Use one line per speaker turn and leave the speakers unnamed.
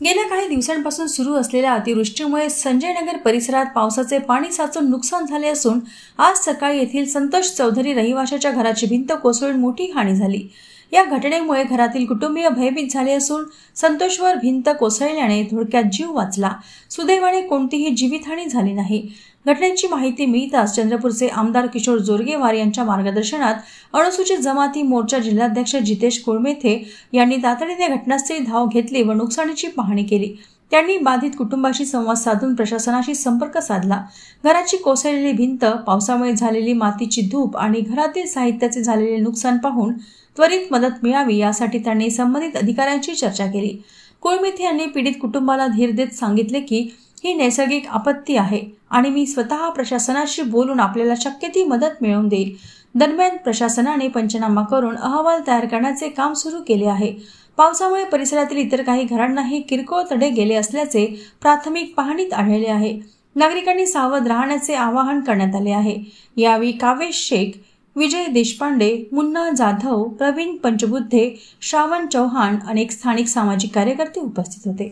गेल्या काही दिवसांपासून सुरू असलेल्या अतिवृष्टीमुळे संजय नगर परिसरात पावसाचे पाणी साचून नुकसान झाले असून आज सकाळी येथील संतोष चौधरी रहिवाशाच्या घराची भिंत कोसळून मोठी हानी झाली। या घटनेमुळे घरातील कुटुंबीय भयभीत झाले असून संतोषवर भिंत कोसळल्याने थोडक्यात जीव वाचला। सुदैवाने कोणतीही जीवितहानी झाली नाही। घटनेची माहिती मिळताच चंद्रपूरचे आमदार किशोर जोरगेवार यांच्या मार्गदर्शनात अनुसूचित जमाती मोर्चा जिल्हाध्यक्ष जितेश कोळमेथे यांनी तातडीने घटनास्थळी धाव घेतली व नुकसानीची पाहणी केली। त्यांनी बाधित कुटुंबाशी संवाद साधून प्रशासनाशी संपर्क साधला। घराची कोसळलेली भिंत, पावसामुळे झालेली मातीची धूप आणि घरातील साहित्याचे झालेले नुकसान पाहून त्वरित मदत मिळावी यासाठी त्यांनी संबंधित अधिकाऱ्यांशी चर्चा केली। कोळमेथे यांनी पीडित कुटुंबाला धीर देत सांगितले की ही नैसर्गिक आपत्ती आहे आणि मी स्वतः प्रशासनाशी बोलून आपल्याला शक्य ती मदत मिळवून देईल। दरम्यान प्रशासनाने पंचनामा करून अहवाल तयार करण्याचे काम सुरू केले आहे। पावसामुळे परिसरातील इतर काही घरांनाही किरकोळ तडे गेले असल्याचे प्राथमिक पाहणीत आढळले आहे। नागरिकांनी सावध राहण्याचे आवाहन करण्यात आले आहे। यावेळी कावेश शेख, विजय देशपांडे, मुन्ना जाधव, प्रवीण पंचबुद्धे, श्रावण चौहान अनेक स्थानिक सामाजिक कार्यकर्ते उपस्थित होते।